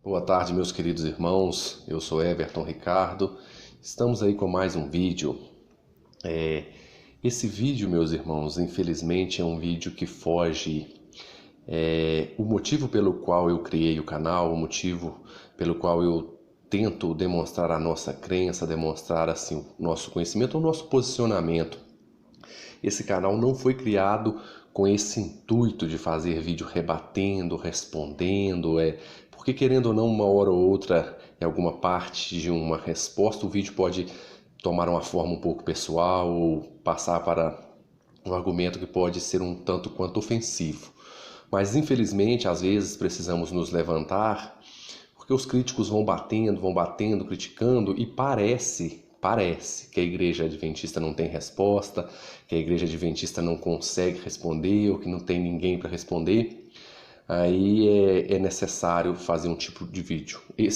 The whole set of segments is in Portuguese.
Boa tarde, meus queridos irmãos. Eu sou Everton Ricardo. Estamos aí com mais um vídeo. Esse vídeo, meus irmãos, infelizmente é um vídeo que foge o motivo pelo qual eu criei o canal, o motivo pelo qual eu tento demonstrar a nossa crença, demonstrar assim o nosso conhecimento, o nosso posicionamento. Esse canal não foi criado com esse intuito de fazer vídeo rebatendo, respondendo, porque querendo ou não, uma hora ou outra, em alguma parte de uma resposta, o vídeo pode tomar uma forma um pouco pessoal ou passar para um argumento que pode ser um tanto quanto ofensivo. Mas infelizmente, às vezes precisamos nos levantar, porque os críticos vão batendo, criticando e parece que a igreja adventista não tem resposta, que a igreja adventista não consegue responder ou que não tem ninguém para responder. Aí é necessário fazer esse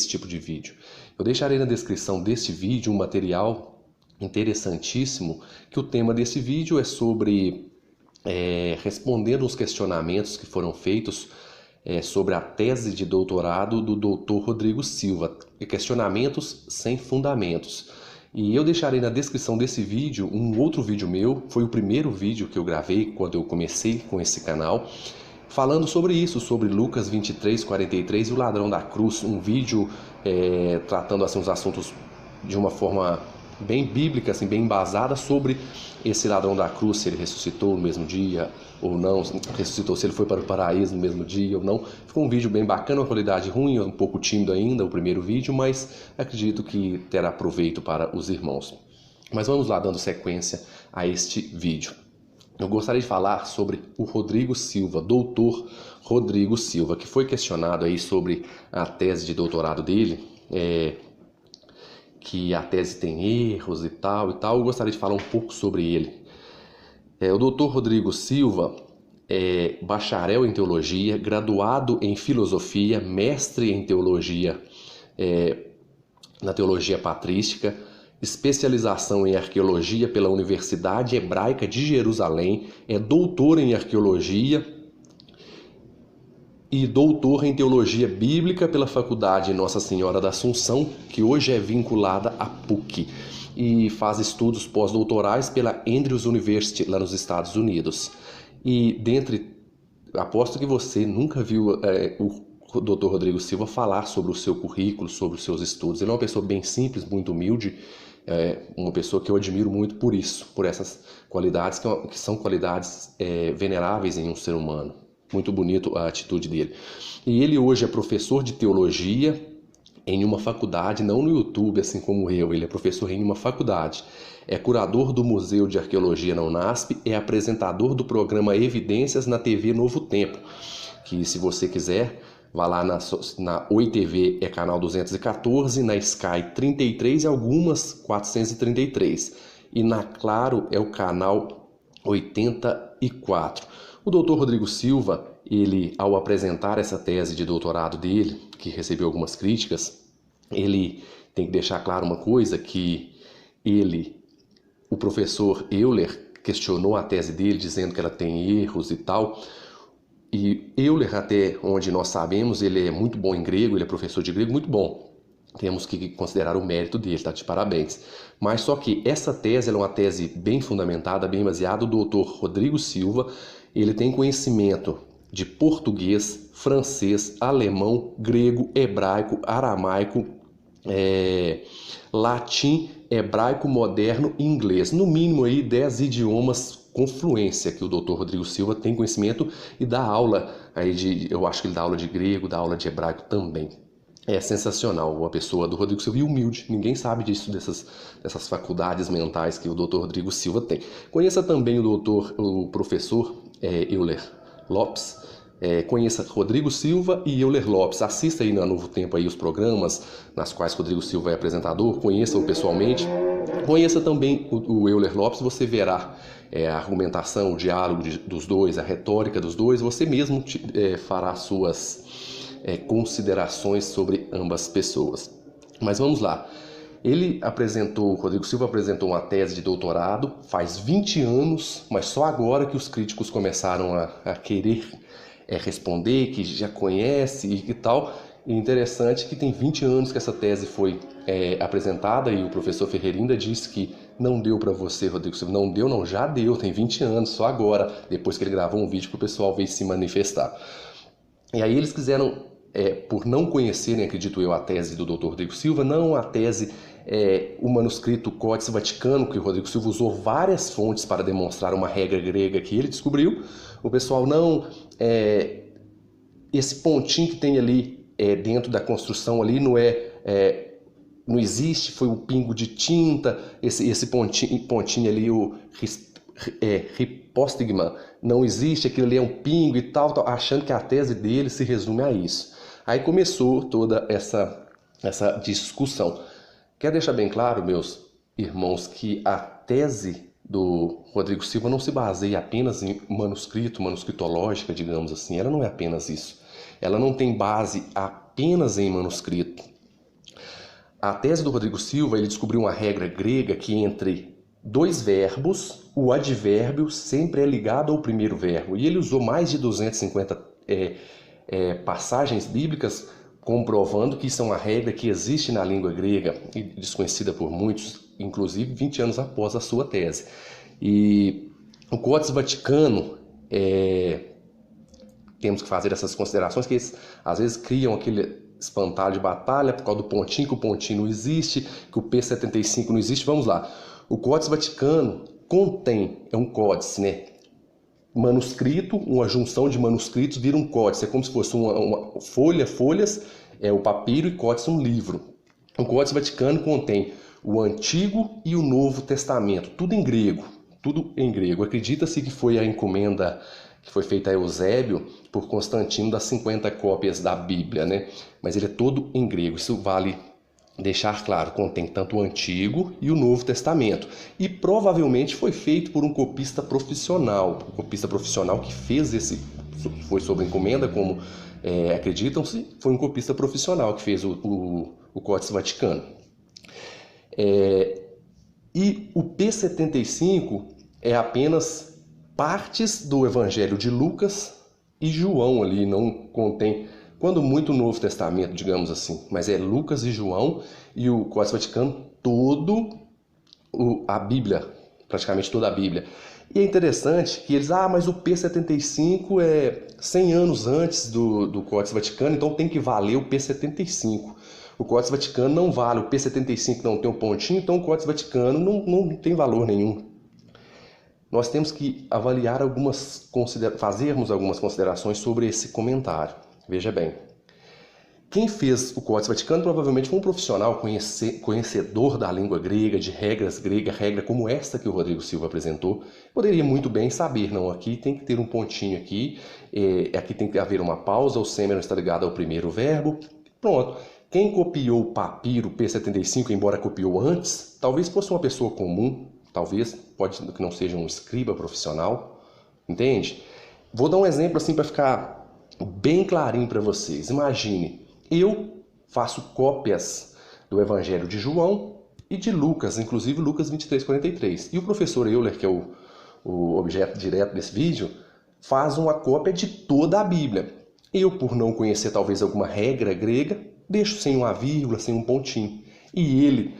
tipo de vídeo. Eu deixarei na descrição deste vídeo um material interessantíssimo, que o tema desse vídeo é sobre respondendo os questionamentos que foram feitos sobre a tese de doutorado do Dr. Rodrigo Silva, questionamentos sem fundamentos. E eu deixarei na descrição desse vídeo um outro vídeo meu, foi o primeiro vídeo que eu gravei quando eu comecei com esse canal, falando sobre isso, sobre Lucas 23:43 e o ladrão da cruz, um vídeo tratando assim, os assuntos de uma forma bem bíblica, assim, bem embasada sobre esse ladrão da cruz, se ele ressuscitou no mesmo dia ou não, ressuscitou, se ele foi para o paraíso no mesmo dia ou não. Ficou um vídeo bem bacana, uma qualidade ruim, um pouco tímido ainda, o primeiro vídeo, mas acredito que terá proveito para os irmãos. Mas vamos lá, dando sequência a este vídeo. Eu gostaria de falar sobre o Rodrigo Silva, doutor Rodrigo Silva, que foi questionado aí sobre a tese de doutorado dele, que a tese tem erros e tal. Eu gostaria de falar um pouco sobre ele. O doutor Rodrigo Silva é bacharel em teologia, graduado em filosofia, mestre em teologia, na teologia patrística, especialização em arqueologia pela Universidade Hebraica de Jerusalém, é doutor em arqueologia e doutor em teologia bíblica pela Faculdade Nossa Senhora da Assunção, que hoje é vinculada à PUC, e faz estudos pós-doutorais pela Andrews University, lá nos Estados Unidos. E aposto que você nunca viu o Dr. Rodrigo Silva falar sobre o seu currículo, sobre os seus estudos. Ele é uma pessoa bem simples, muito humilde, uma pessoa que eu admiro muito por isso, por essas qualidades que são qualidades veneráveis em um ser humano. Muito bonito a atitude dele. E ele hoje é professor de teologia em uma faculdade, não no YouTube, assim como eu, ele é professor em uma faculdade. É curador do Museu de Arqueologia na Unasp, é apresentador do programa Evidências na TV Novo Tempo, que se você quiser, vá lá na Oi TV, é canal 214, na Sky 33 e algumas 433. E na Claro é o canal 84. O doutor Rodrigo Silva, ele, ao apresentar essa tese de doutorado dele, que recebeu algumas críticas, ele tem que deixar claro uma coisa, que o professor Euler, questionou a tese dele, dizendo que ela tem erros e tal. E Euler, até onde nós sabemos, ele é muito bom em grego, ele é professor de grego, muito bom. Temos que considerar o mérito dele, tá? De parabéns. Mas só que essa tese é uma tese bem fundamentada, bem baseada. O doutor Rodrigo Silva, ele tem conhecimento de português, francês, alemão, grego, hebraico, aramaico, latim, hebraico moderno e inglês. No mínimo aí 10 idiomas com fluência que o Dr. Rodrigo Silva tem conhecimento e dá aula aí eu acho que ele dá aula de grego, dá aula de hebraico também. É sensacional a pessoa do Rodrigo Silva, e humilde. Ninguém sabe disso, dessas faculdades mentais que o Dr. Rodrigo Silva tem. Conheça também o professor Euler Lopes. Conheça Rodrigo Silva e Euler Lopes. Assista aí na Novo Tempo aí os programas nas quais Rodrigo Silva é apresentador. Conheça-o pessoalmente. Conheça também o Euler Lopes. Você verá a argumentação, o diálogo dos dois, a retórica dos dois. Você mesmo fará suas considerações sobre ambas pessoas. Mas vamos lá. O Rodrigo Silva apresentou uma tese de doutorado faz 20 anos, mas só agora que os críticos começaram a querer responder, que já conhece e tal. E interessante que tem 20 anos que essa tese foi apresentada e o professor Ferreira ainda disse que não deu para você, Rodrigo Silva. Não deu, não, já deu, tem 20 anos, só agora, depois que ele gravou um vídeo para o pessoal ver se manifestar. E aí eles quiseram, por não conhecerem, acredito eu, a tese do Dr. Rodrigo Silva, não a tese, o manuscrito Códice Vaticano, que o Rodrigo Silva usou várias fontes para demonstrar uma regra grega que ele descobriu. O pessoal não... esse pontinho que tem ali dentro da construção ali não existe, foi um pingo de tinta, esse pontinho ali, o ripostigma, não existe, aquilo ali é um pingo e tal, achando que a tese dele se resume a isso. Aí começou toda essa discussão. Quero deixar bem claro, meus irmãos, que a tese do Rodrigo Silva não se baseia apenas em manuscritológica, digamos assim, ela não é apenas isso. Ela não tem base apenas em manuscrito. A tese do Rodrigo Silva, ele descobriu uma regra grega que entre dois verbos, o advérbio sempre é ligado ao primeiro verbo. E ele usou mais de 250 passagens bíblicas comprovando que isso é uma regra que existe na língua grega e desconhecida por muitos, inclusive 20 anos após a sua tese. E o Códice Vaticano, temos que fazer essas considerações, que eles às vezes criam aquele espantalho de batalha por causa do pontinho, que o pontinho não existe, que o P75 não existe. Vamos lá. O Códice Vaticano contém, é um códice, né? Manuscrito, uma junção de manuscritos vira um códice. É como se fosse uma folhas, o papiro, e códice um livro. O Códice Vaticano contém o Antigo e o Novo Testamento, tudo em grego. Tudo em grego. Acredita-se que foi a encomenda que foi feita a Eusébio por Constantino das 50 cópias da Bíblia, né? Mas ele é todo em grego. Isso vale deixar claro, contém tanto o Antigo e o Novo Testamento. E provavelmente foi feito por um copista profissional. Um copista profissional que fez foi sob encomenda, como acreditam-se, foi um copista profissional que fez o Códice Vaticano. E o P75 é apenas partes do Evangelho de Lucas e João ali, não contém, quando muito, o Novo Testamento, digamos assim, mas é Lucas e João, e o Códice Vaticano a Bíblia, praticamente toda a Bíblia. E é interessante que eles, mas o P75 é 100 anos antes do Códice Vaticano, então tem que valer o P75. O Códice Vaticano não vale, o P75 não tem um pontinho, então o Códice Vaticano não tem valor nenhum. Nós temos que avaliar fazermos algumas considerações sobre esse comentário. Veja bem, quem fez o Códice Vaticano provavelmente foi um profissional conhecedor da língua grega, de regras gregas, regra como esta que o Rodrigo Silva apresentou. Poderia muito bem saber, não, aqui tem que ter um pontinho aqui tem que haver uma pausa, o sêmen está ligado ao primeiro verbo. Pronto. Quem copiou o papiro P75, embora copiou antes, talvez fosse uma pessoa comum, talvez, pode que não seja um escriba profissional, entende? Vou dar um exemplo assim para ficar bem clarinho para vocês. Imagine, eu faço cópias do Evangelho de João e de Lucas, inclusive Lucas 23:43. E o professor Euler, que é o objeto direto desse vídeo, faz uma cópia de toda a Bíblia. Eu, por não conhecer talvez alguma regra grega, deixo sem uma vírgula, sem um pontinho. E ele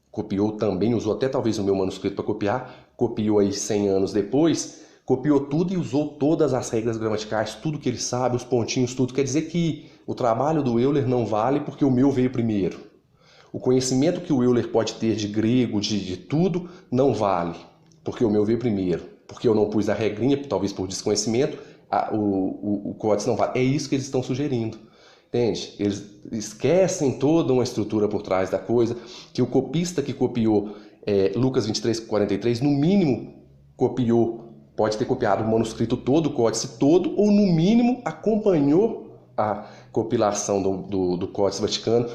copiou também, usou até talvez o meu manuscrito para copiar, copiou aí 100 anos depois, copiou tudo e usou todas as regras gramaticais, tudo que ele sabe, os pontinhos, tudo. Quer dizer que o trabalho do Euler não vale porque o meu veio primeiro. O conhecimento que o Euler pode ter de grego, de tudo, não vale, porque o meu veio primeiro. Porque eu não pus a regrinha, talvez por desconhecimento, o códice não vale. É isso que eles estão sugerindo. Entende? Eles esquecem toda uma estrutura por trás da coisa, que o copista que copiou Lucas 23:43, no mínimo pode ter copiado o manuscrito todo, o códice todo, ou no mínimo acompanhou a compilação do Códice Vaticano.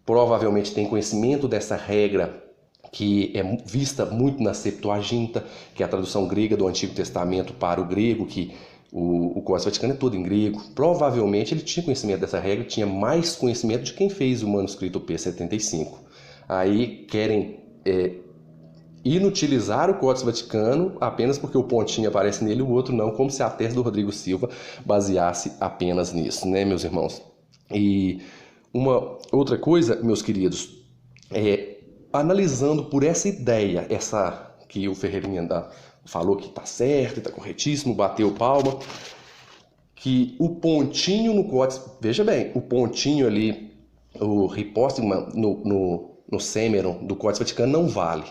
Provavelmente tem conhecimento dessa regra que é vista muito na Septuaginta, que é a tradução grega do Antigo Testamento para o grego, que o Códice Vaticano é todo em grego. Provavelmente ele tinha conhecimento dessa regra, tinha mais conhecimento de quem fez o manuscrito P75. Aí querem inutilizar o Códice Vaticano apenas porque o pontinho aparece nele e o outro não, como se a tese do Rodrigo Silva baseasse apenas nisso, né, meus irmãos? E uma outra coisa, meus queridos, analisando por essa ideia, essa que o Ferreirinha falou que está certo, está corretíssimo, bateu palma, que o pontinho no códice, veja bem, o pontinho ali, o riposte no Semeron do Códice Vaticano não vale,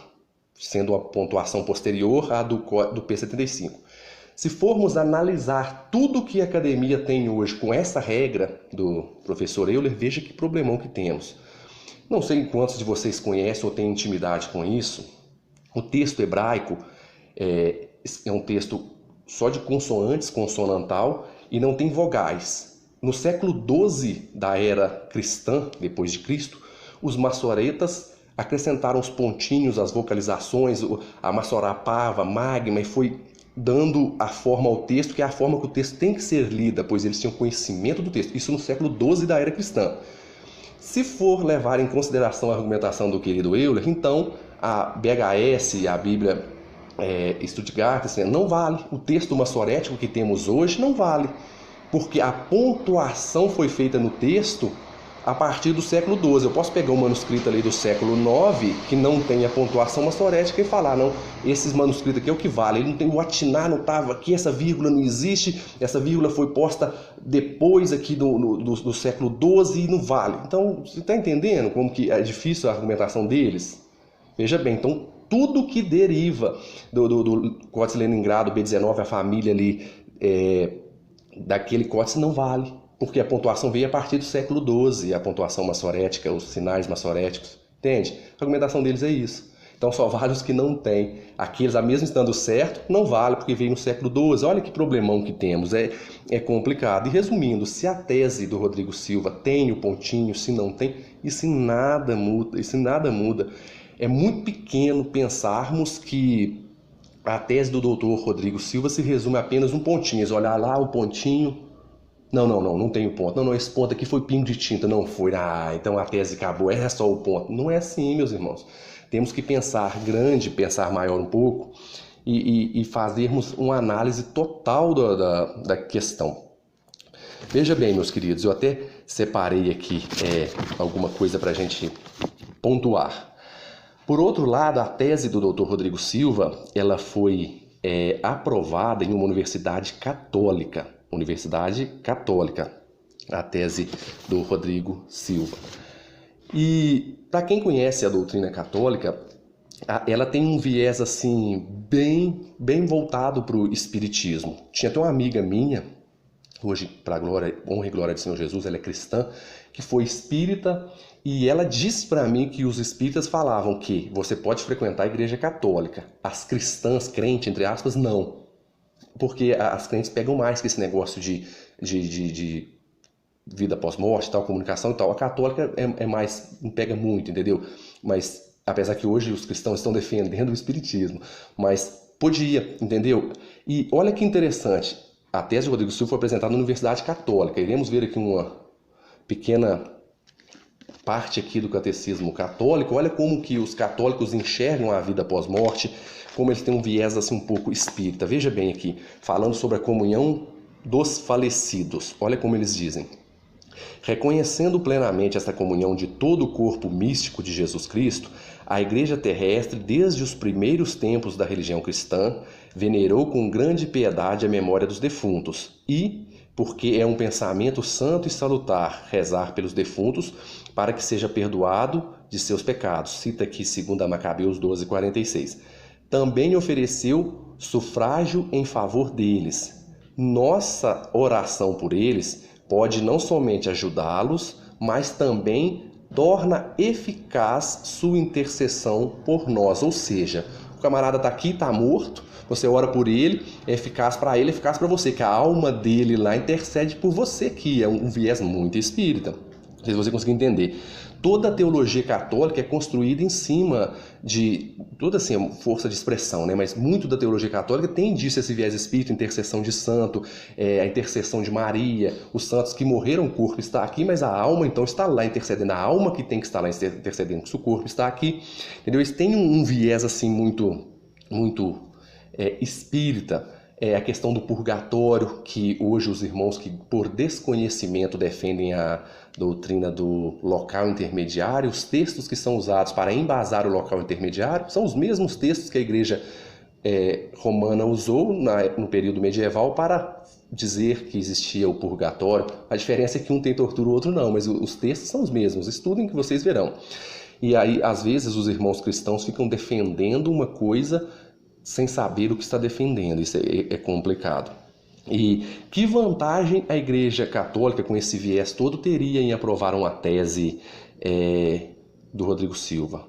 sendo a pontuação posterior à do P75. Se formos analisar tudo que a academia tem hoje com essa regra do professor Euler, veja que problemão que temos. Não sei quantos de vocês conhecem ou têm intimidade com isso. O texto hebraico é um texto só de consonantes, consonantal, e não tem vogais. No século XII da era cristã, depois de Cristo, os maçoretas acrescentaram os pontinhos, as vocalizações, a maçorapava, magma, e foi dando a forma ao texto, que é a forma que o texto tem que ser lida, pois eles tinham conhecimento do texto. Isso no século XII da era cristã. Se for levar em consideração a argumentação do querido Euler, então a BHS, a Bíblia Stuttgart, assim, não vale. O texto maçorético que temos hoje não vale, porque a pontuação foi feita no texto a partir do século XII. Eu posso pegar um manuscrito ali do século IX que não tem a pontuação maçorética e falar, não, esses manuscritos aqui é o que vale, ele não tem o atinar, não estava aqui, essa vírgula não existe, essa vírgula foi posta depois aqui do século XII e não vale. Então, você está entendendo como que é difícil a argumentação deles? Veja bem, então tudo que deriva do Códice Leningrado, B19, a família ali daquele códice não vale, porque a pontuação veio a partir do século XII, a pontuação maçorética, os sinais maçoréticos, entende? A argumentação deles é isso. Então só vale os que não têm. Aqueles, mesmo estando certo, não vale porque veio no século XII. Olha que problemão que temos, é complicado. E resumindo, se a tese do Rodrigo Silva tem o pontinho, se não tem, isso em nada muda. É muito pequeno pensarmos que a tese do doutor Rodrigo Silva se resume a apenas um pontinho. Olhar lá o pontinho, não tem o ponto. Não, esse ponto aqui foi pingo de tinta, não foi. Então a tese acabou, é só o ponto. Não é assim, meus irmãos. Temos que pensar grande, pensar maior um pouco e fazermos uma análise total da questão. Veja bem, meus queridos, eu até separei aqui alguma coisa para a gente pontuar. Por outro lado, a tese do Dr. Rodrigo Silva, ela foi aprovada em uma universidade católica, a tese do Rodrigo Silva. E para quem conhece a doutrina católica, ela tem um viés assim bem voltado para o espiritismo. Tinha até uma amiga minha, hoje, para honra e glória de Senhor Jesus, ela é cristã, que foi espírita, e ela disse para mim que os espíritas falavam que você pode frequentar a igreja católica, as cristãs, crentes, entre aspas, não. Porque as crentes pegam mais que esse negócio de vida pós-morte, tal, comunicação e tal. A católica é mais, não pega muito, entendeu? Mas, apesar que hoje os cristãos estão defendendo o espiritismo, mas podia, entendeu? E olha que interessante, a tese de Rodrigo Silva foi apresentada na Universidade Católica. Iremos ver aqui uma pequena parte aqui do catecismo católico. Olha como que os católicos enxergam a vida pós-morte, como eles têm um viés assim um pouco espírita. Veja bem aqui, falando sobre a comunhão dos falecidos. Olha como eles dizem. Reconhecendo plenamente esta comunhão de todo o corpo místico de Jesus Cristo, a Igreja terrestre, desde os primeiros tempos da religião cristã, venerou com grande piedade a memória dos defuntos e, porque é um pensamento santo e salutar rezar pelos defuntos para que seja perdoado de seus pecados. Cita aqui 2 Macabeus 12:46. Também ofereceu sufrágio em favor deles. Nossa oração por eles pode não somente ajudá-los, mas também torna eficaz sua intercessão por nós. Ou seja, o camarada está aqui, está morto, você ora por ele, é eficaz para ele, é eficaz para você, que a alma dele lá intercede por você, que é um viés muito espírita. Não sei se você conseguir entender. Toda a teologia católica é construída em cima de toda assim, força de expressão, né? Mas muito da teologia católica tem disso, esse viés espírita, intercessão de santo, a intercessão de Maria, os santos que morreram, o corpo está aqui, mas a alma então está lá intercedendo, a alma que tem que estar lá intercedendo, se o corpo está aqui, entendeu? Eles têm um viés assim muito espírita. a questão do purgatório, que hoje os irmãos que por desconhecimento defendem a doutrina do local intermediário, os textos que são usados para embasar o local intermediário são os mesmos textos que a igreja romana usou no período medieval para dizer que existia o purgatório. A diferença é que um tem tortura, o outro não, mas os textos são os mesmos. Estudem que vocês verão. E aí, às vezes, os irmãos cristãos ficam defendendo uma coisa sem saber o que está defendendo. Isso é complicado. E que vantagem a Igreja Católica, com esse viés todo, teria em aprovar uma tese do Rodrigo Silva?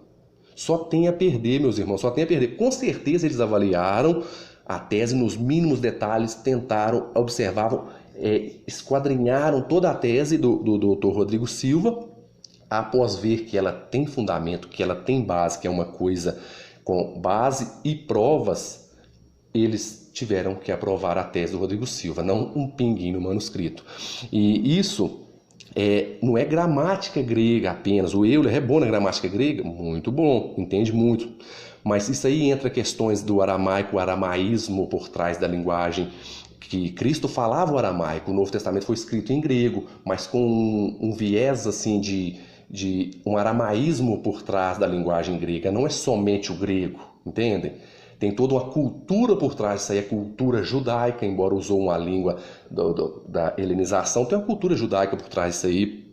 Só tem a perder, meus irmãos, só tem a perder. Com certeza eles avaliaram a tese nos mínimos detalhes, tentaram, observavam, esquadrinharam toda a tese do Dr. Rodrigo Silva, após ver que ela tem fundamento, que ela tem base, que é uma coisa com base e provas, eles tiveram que aprovar a tese do Rodrigo Silva, não um pinguinho no manuscrito. E isso não é gramática grega apenas. O Euler é bom na gramática grega? Muito bom, entende muito. Mas isso aí entra questões do aramaico, o aramaísmo por trás da linguagem, que Cristo falava o aramaico, o Novo Testamento foi escrito em grego, mas com um viés assim de um aramaísmo por trás da linguagem grega. Não é somente o grego, entendem? Tem toda uma cultura por trás disso aí, a cultura judaica, embora usou uma língua da helenização, tem uma cultura judaica por trás disso aí.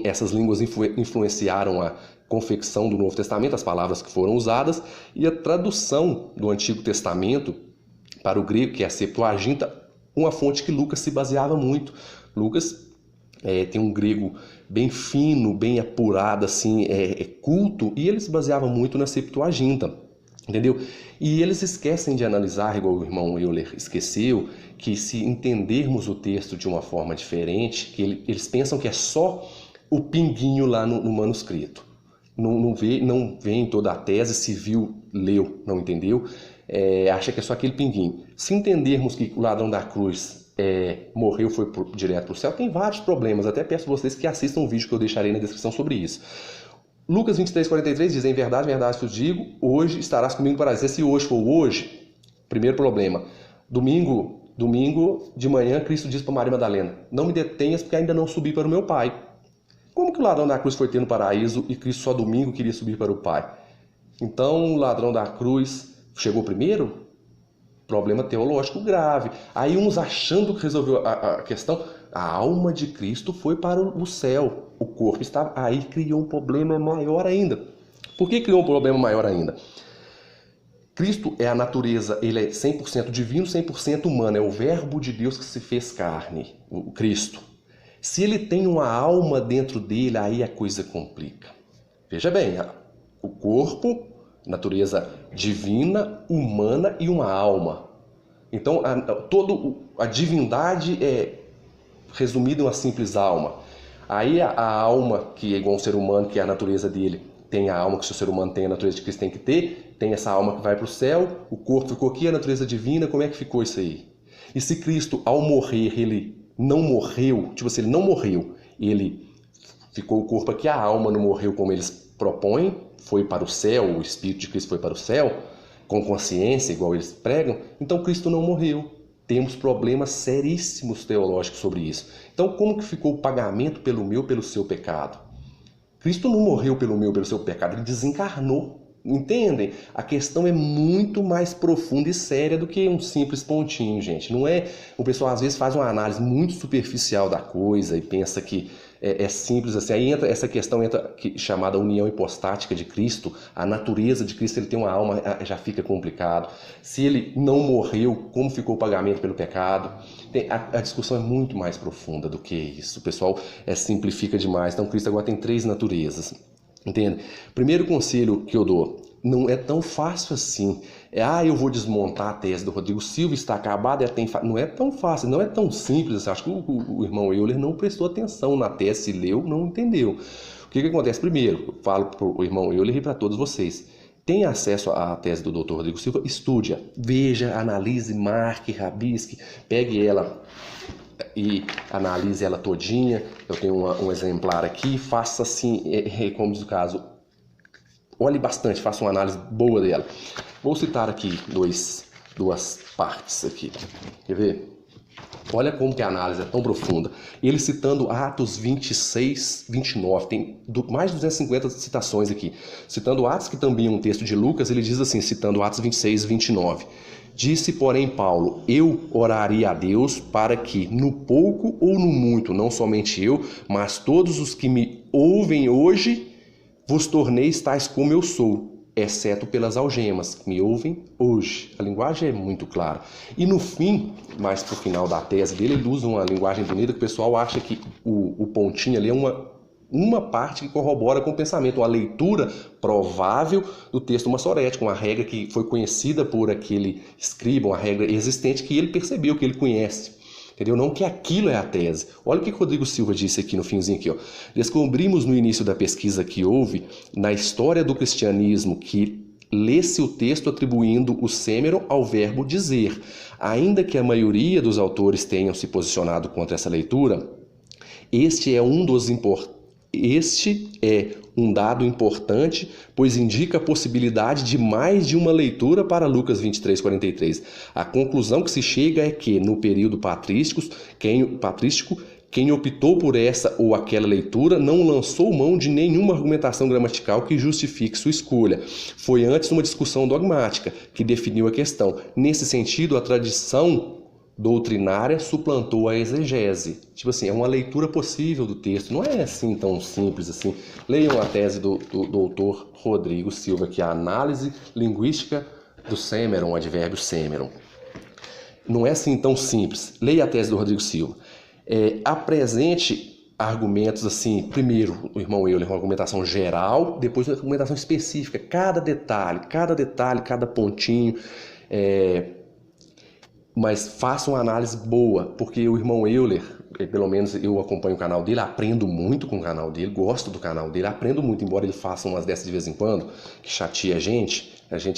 Essas línguas influenciaram a confecção do Novo Testamento, as palavras que foram usadas, e a tradução do Antigo Testamento para o grego, que é a Septuaginta, uma fonte que Lucas se baseava muito. Lucas tem um grego bem fino, bem apurado, assim, culto, e ele se baseava muito na Septuaginta. Entendeu? E eles esquecem de analisar, igual o irmão Euler esqueceu, que se entendermos o texto de uma forma diferente, que eles pensam que é só o pinguinho lá no manuscrito. Não vê em toda a tese, se viu, leu, não entendeu, acha que é só aquele pinguinho. Se entendermos que o ladrão da cruz morreu, foi direto para o céu, tem vários problemas. Até peço vocês que assistam um vídeo que eu deixarei na descrição sobre isso. Lucas 23:43 diz: em verdade, verdade te digo, hoje estarás comigo para dizer. Se hoje for hoje, primeiro problema. Domingo de manhã, Cristo diz para Maria Madalena: não me detenhas porque ainda não subi para o meu Pai. Como que o ladrão da cruz foi ter no paraíso e Cristo só domingo queria subir para o Pai? Então o ladrão da cruz chegou primeiro? Problema teológico grave. Aí uns achando que resolveu a questão, a alma de Cristo foi para o céu. O corpo estava aí, criou um problema maior ainda. Por que criou um problema maior ainda? Cristo é a natureza, ele é 100% divino, 100% humano, é o verbo de Deus que se fez carne, o Cristo. Se ele tem uma alma dentro dele, aí a coisa complica. Veja bem, o corpo, natureza divina, humana e uma alma. Então, a divindade é resumida em uma simples alma. Aí a alma, que é igual a um ser humano, que é a natureza dele, tem a alma que o ser humano tem, a natureza de Cristo tem que ter, tem essa alma que vai para o céu, o corpo ficou aqui, a natureza divina, como é que ficou isso aí? E se Cristo, ao morrer, ele não morreu, tipo assim, ele não morreu, ele ficou o corpo aqui, a alma não morreu como eles propõem, foi para o céu, o Espírito de Cristo foi para o céu, com consciência, igual eles pregam, então Cristo não morreu. Temos problemas seríssimos teológicos sobre isso. Então, como que ficou o pagamento pelo meu, pelo seu pecado? Cristo não morreu pelo meu, pelo seu pecado, ele desencarnou. Entendem? A questão é muito mais profunda e séria do que um simples pontinho, gente. Não é. O pessoal às vezes faz uma análise muito superficial da coisa e pensa que é simples assim. Aí entra essa questão chamada união hipostática de Cristo. A natureza de Cristo, ele tem uma alma, já fica complicado. Se ele não morreu, como ficou o pagamento pelo pecado? A discussão é muito mais profunda do que isso. O pessoal simplifica demais. Então Cristo agora tem 3 naturezas. Entende? Primeiro conselho que eu dou: não é tão fácil assim. Eu vou desmontar a tese do Rodrigo Silva, está acabada, não é tão fácil, não é tão simples assim. Acho que o irmão Euler não prestou atenção na tese, se leu, não entendeu. O que acontece? Primeiro, eu falo para o irmão Euler e para todos vocês: tenha acesso à tese do Dr. Rodrigo Silva, estude-a, veja, analise, marque, rabisque, pegue ela e analise ela todinha. Eu tenho um exemplar aqui, faça assim, como diz o caso, olhe bastante, faça uma análise boa dela. Vou citar aqui dois duas partes aqui. Quer ver? Olha como que a análise é tão profunda. Ele citando Atos 26, 29, tem mais de 250 citações aqui. Citando Atos, que também é um texto de Lucas, ele diz assim, citando Atos 26, 29. Disse, porém, Paulo, eu oraria a Deus para que, no pouco ou no muito, não somente eu, mas todos os que me ouvem hoje, vos torneis tais como eu sou, exceto pelas algemas, que me ouvem hoje. A linguagem é muito clara. E no fim, mais pro final da tese dele, ele usa uma linguagem bonita que o pessoal acha que o pontinho ali é uma parte que corrobora com o pensamento, uma leitura provável do texto massorético, uma regra que foi conhecida por aquele escriba, uma regra existente que ele percebeu, que ele conhece. Entendeu? Não que aquilo é a tese. Olha o que Rodrigo Silva disse aqui no finzinho aqui, ó. Descobrimos no início da pesquisa que houve na história do cristianismo que lê-se o texto atribuindo o sêmero ao verbo dizer. Ainda que a maioria dos autores tenham se posicionado contra essa leitura, este é um dado importante, pois indica a possibilidade de mais de uma leitura para Lucas 23:43. A conclusão que se chega é que, no período patrístico, quem optou por essa ou aquela leitura não lançou mão de nenhuma argumentação gramatical que justifique sua escolha. Foi antes uma discussão dogmática que definiu a questão. Nesse sentido, a tradição doutrinária suplantou a exegese. Tipo assim, é uma leitura possível do texto. Não é assim tão simples assim. Leiam a tese do doutor Rodrigo Silva, que é a análise linguística do sêmeron, advérbio sêmeron. Não é assim tão simples. Leia a tese do Rodrigo Silva. Apresente argumentos assim, primeiro o irmão Euler, uma argumentação geral, depois uma argumentação específica, cada detalhe, cada pontinho, mas faça uma análise boa, porque o irmão Euler, pelo menos eu acompanho o canal dele, aprendo muito com o canal dele, gosto do canal dele, aprendo muito, embora ele faça umas dessas de vez em quando, que chateia a gente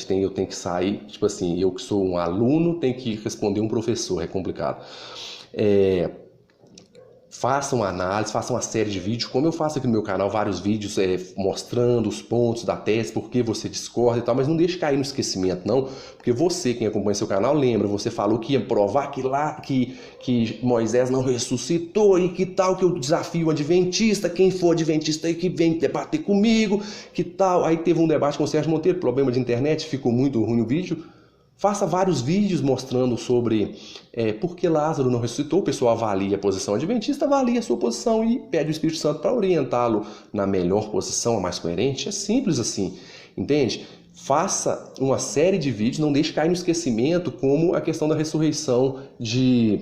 eu tenho que sair, tipo assim, eu que sou um aluno, tenho que responder um professor, é complicado. Faça uma análise, faça uma série de vídeos, como eu faço aqui no meu canal, vários vídeos mostrando os pontos da tese, por que você discorda e tal, mas não deixe cair no esquecimento não, porque você, quem acompanha seu canal, lembra, você falou que ia provar que Moisés não ressuscitou e que tal, que eu desafio o adventista, quem for adventista aí que vem debater comigo, que tal, aí teve um debate com o Sérgio Monteiro, problema de internet, ficou muito ruim o vídeo. Faça vários vídeos mostrando sobre por que Lázaro não ressuscitou. O pessoal avalia a posição adventista, avalia a sua posição e pede o Espírito Santo para orientá-lo na melhor posição, a mais coerente. É simples assim, entende? Faça uma série de vídeos, não deixe cair no esquecimento, como a questão da ressurreição de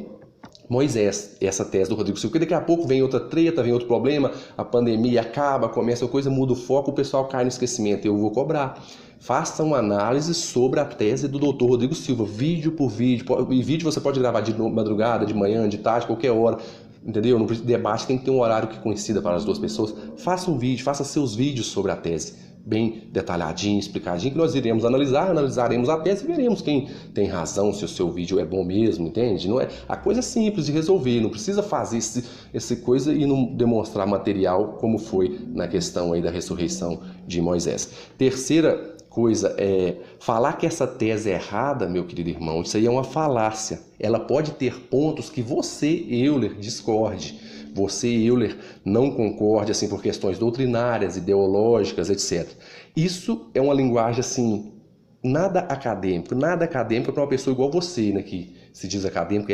Moisés, essa tese do Rodrigo Silva, porque daqui a pouco vem outra treta, vem outro problema, a pandemia acaba, começa a coisa, muda o foco, o pessoal cai no esquecimento, eu vou cobrar. Faça uma análise sobre a tese do Dr. Rodrigo Silva, vídeo por vídeo, e vídeo você pode gravar de madrugada, de manhã, de tarde, qualquer hora, entendeu? No debate tem que ter um horário que coincida para as duas pessoas. Faça um vídeo, faça seus vídeos sobre a tese, bem detalhadinho, explicadinho, que nós iremos analisaremos a tese e veremos quem tem razão, se o seu vídeo é bom mesmo, entende? Não é, a coisa é simples de resolver, não precisa fazer essa coisa e não demonstrar material como foi na questão aí da ressurreição de Moisés. Terceira coisa é falar que essa tese é errada, meu querido irmão, isso aí é uma falácia. Ela pode ter pontos que você, Euler, discorde. Você, Euler, não concorde assim por questões doutrinárias, ideológicas, etc. Isso é uma linguagem assim, nada acadêmico para uma pessoa igual você, né, que se diz acadêmico,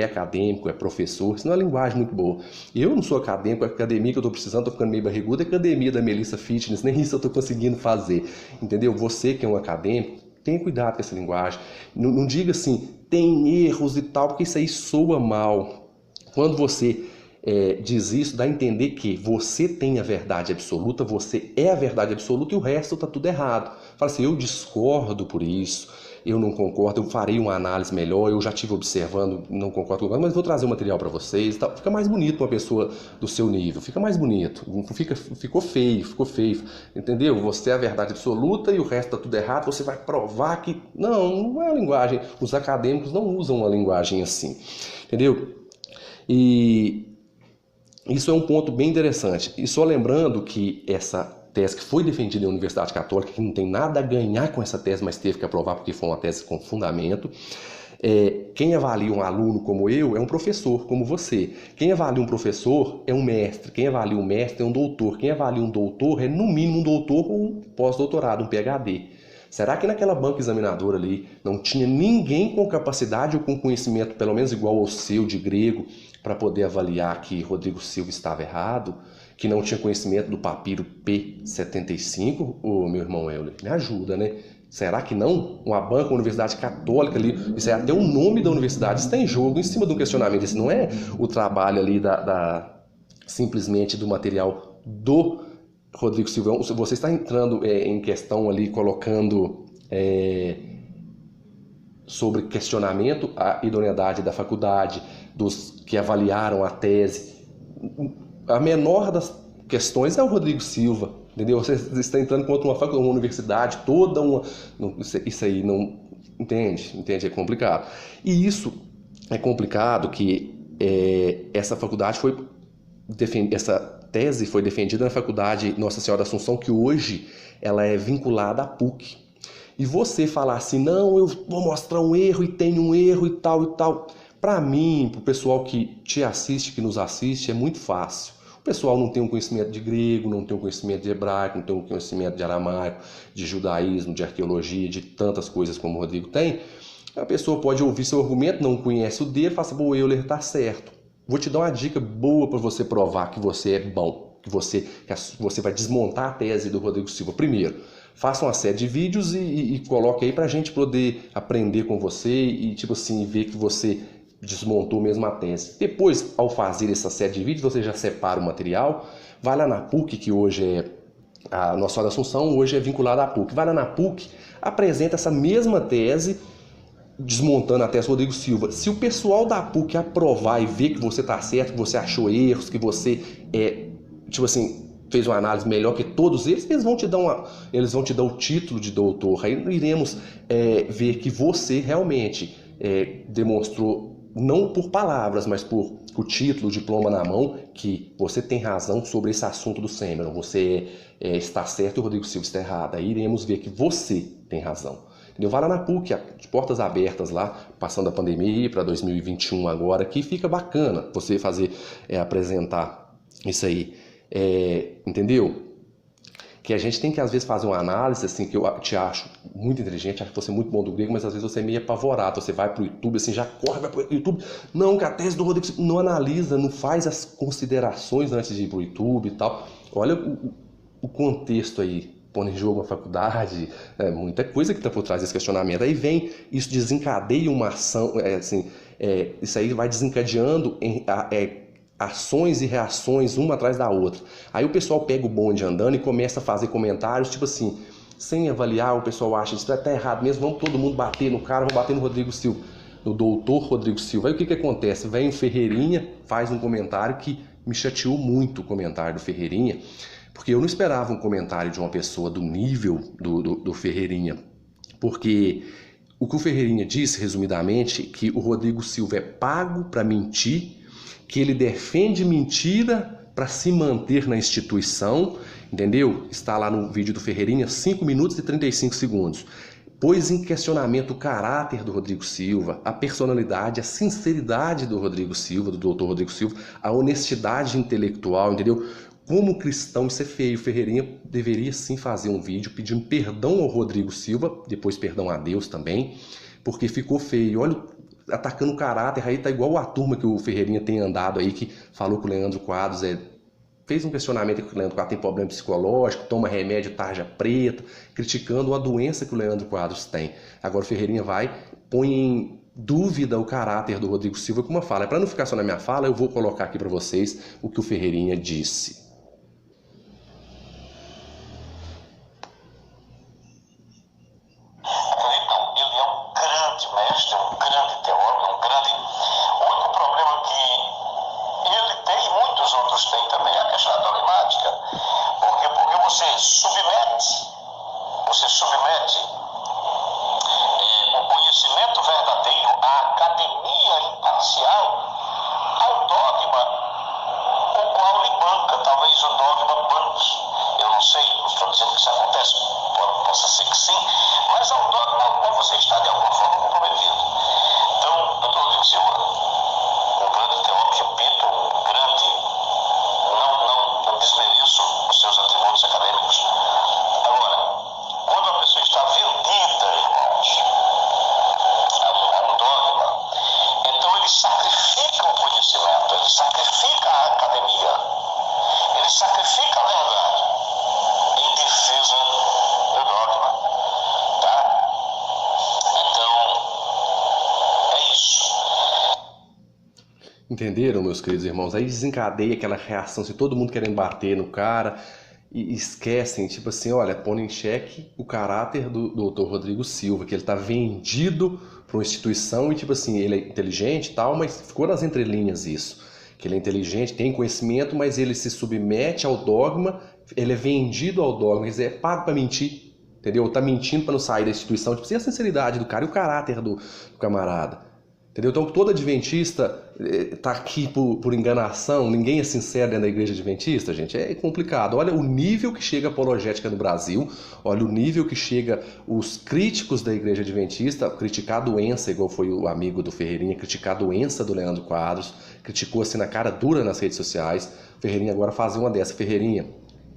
é professor, isso não é uma linguagem muito boa. Eu não sou acadêmico, a academia que eu estou precisando, estou ficando meio barrigudo, é a academia da Melissa Fitness, nem isso eu estou conseguindo fazer, entendeu? Você que é um acadêmico, tenha cuidado com essa linguagem, não diga assim, tem erros e tal, porque isso aí soa mal. Quando você diz isso, dá a entender que você tem a verdade absoluta, você é a verdade absoluta e o resto está tudo errado. Fala assim, eu discordo por isso, eu não concordo, eu farei uma análise melhor, eu já estive observando, não concordo com isso, mas vou trazer o material para vocês. Tal. Fica mais bonito para uma pessoa do seu nível, fica mais bonito, ficou feio, entendeu? Você é a verdade absoluta e o resto está tudo errado, você vai provar que... Não é a linguagem, os acadêmicos não usam uma linguagem assim, entendeu? E isso é um ponto bem interessante. E só lembrando que essa tese que foi defendida na Universidade Católica, que não tem nada a ganhar com essa tese, mas teve que aprovar porque foi uma tese com fundamento, Quem avalia um aluno como eu é um professor, como você. Quem avalia um professor é um mestre. Quem avalia um mestre é um doutor. Quem avalia um doutor é, no mínimo, um doutor ou um pós-doutorado, um PhD. Será que naquela banca examinadora ali não tinha ninguém com capacidade ou com conhecimento, pelo menos igual ao seu, de grego, para poder avaliar que Rodrigo Silva estava errado? Que não tinha conhecimento do papiro P75? Ô, meu irmão Euler, me ajuda, né? Será que não? Uma banca, uma universidade católica ali, isso é até o nome da universidade, está em jogo em cima de um questionamento. Isso não é o trabalho ali simplesmente do material do Rodrigo Silva. Você está entrando em questão ali, colocando sobre questionamento a idoneidade da faculdade, dos que avaliaram a tese. A menor das questões é o Rodrigo Silva. Entendeu? Você está entrando contra uma universidade, toda uma... Isso aí não... Entende? É complicado. E isso é complicado que essa faculdade foi... Essa tese foi defendida na faculdade Nossa Senhora da Assunção, que hoje ela é vinculada à PUC. E você falar assim, não, eu vou mostrar um erro e tem um erro e tal e tal. Para mim, para o pessoal que te assiste, que nos assiste, é muito fácil. O pessoal não tem um conhecimento de grego, não tem um conhecimento de hebraico, não tem um conhecimento de aramaico, de judaísmo, de arqueologia, de tantas coisas como o Rodrigo tem. A pessoa pode ouvir seu argumento, não conhece o dele, e fala assim, o Euler está certo. Vou te dar uma dica boa para você provar que você é bom, que você vai desmontar a tese do Rodrigo Silva. Primeiro, faça uma série de vídeos e coloque aí para a gente poder aprender com você e tipo assim, ver que você desmontou mesmo a tese. Depois, ao fazer essa série de vídeos, você já separa o material, vai lá na PUC, que hoje é a Nossa Senhora da Assunção, hoje é vinculada à PUC. Vai lá na PUC, apresenta essa mesma tese, desmontando a tese do Rodrigo Silva. Se o pessoal da PUC aprovar e ver que você está certo, que você achou erros, que você tipo assim, fez uma análise melhor que todos eles, eles vão te dar o título de doutor. Aí iremos ver que você realmente demonstrou, não por palavras, mas por o título, o diploma na mão, que você tem razão sobre esse assunto do Sêmeron. Você está certo e o Rodrigo Silva está errado. Aí iremos ver que você tem razão. Entendeu? Vai lá na PUC, de portas abertas lá, passando a pandemia para 2021 agora, que fica bacana você fazer, apresentar isso aí. Entendeu? Que a gente tem que às vezes fazer uma análise assim, que eu te acho muito inteligente, acho que você é muito bom do grego, mas às vezes você é meio apavorado, você vai pro YouTube assim, já corre, vai pro YouTube, não, que a tese do Rodrigo não analisa, não faz as considerações antes de ir pro YouTube e tal. Olha o contexto aí, pondo em jogo a faculdade, muita coisa que está por trás desse questionamento. Aí vem, isso desencadeia uma ação, isso aí vai desencadeando ações e reações uma atrás da outra. Aí o pessoal pega o bonde andando e começa a fazer comentários, tipo assim, sem avaliar, o pessoal acha, isso tá errado mesmo, vamos todo mundo bater no cara, vamos bater no Rodrigo Silva, no doutor Rodrigo Silva. Aí o que acontece? Vem o Ferreirinha, faz um comentário que me chateou muito, o comentário do Ferreirinha, porque eu não esperava um comentário de uma pessoa do nível do Ferreirinha, porque o que o Ferreirinha disse, resumidamente, que o Rodrigo Silva é pago para mentir, que ele defende mentira para se manter na instituição, entendeu? Está lá no vídeo do Ferreirinha, 5 minutos e 35 segundos. Pôs em questionamento o caráter do Rodrigo Silva, a personalidade, a sinceridade do Rodrigo Silva, do doutor Rodrigo Silva, a honestidade intelectual, entendeu? Como cristão, isso é feio. O Ferreirinha deveria sim fazer um vídeo pedindo perdão ao Rodrigo Silva, depois perdão a Deus também, porque ficou feio. Olha, atacando o caráter, aí tá igual a turma que o Ferreirinha tem andado aí, que falou que o Leandro Quadros fez um questionamento que o Leandro Quadros tem problema psicológico, toma remédio tarja preta, criticando a doença que o Leandro Quadros tem. Agora o Ferreirinha põe em dúvida o caráter do Rodrigo Silva com uma fala. Para não ficar só na minha fala, eu vou colocar aqui para vocês o que o Ferreirinha disse. Você submete o conhecimento verdadeiro, a academia imparcial, ao dogma o qual lhe banca, talvez o dogma banque. Eu não sei, não estou dizendo que isso acontece, possa ser que sim, mas ao dogma ao qual você está de alguma forma comprometido. sacrifica a verdade em defesa do dogma, tá? Então, é isso. Entenderam, meus queridos irmãos? Aí desencadeia aquela reação, se todo mundo querendo bater no cara e esquecem, tipo assim, olha, põe em xeque o caráter do Dr. Rodrigo Silva, que ele tá vendido para uma instituição e, tipo assim, ele é inteligente e tal, mas ficou nas entrelinhas isso. Que ele é inteligente, tem conhecimento, mas ele se submete ao dogma, ele é vendido ao dogma, quer dizer, é pago para mentir, entendeu? Tá mentindo para não sair da instituição, tipo assim, a sinceridade do cara e o caráter do camarada. Entendeu? Então todo adventista está aqui por enganação, ninguém é sincero dentro da igreja adventista, gente, é complicado. Olha o nível que chega a apologética no Brasil, olha o nível que chega os críticos da igreja adventista, criticar a doença, igual foi o amigo do Ferreirinha, criticar a doença do Leandro Quadros, criticou assim na cara dura nas redes sociais. Ferreirinha agora fazer uma dessa, Ferreirinha,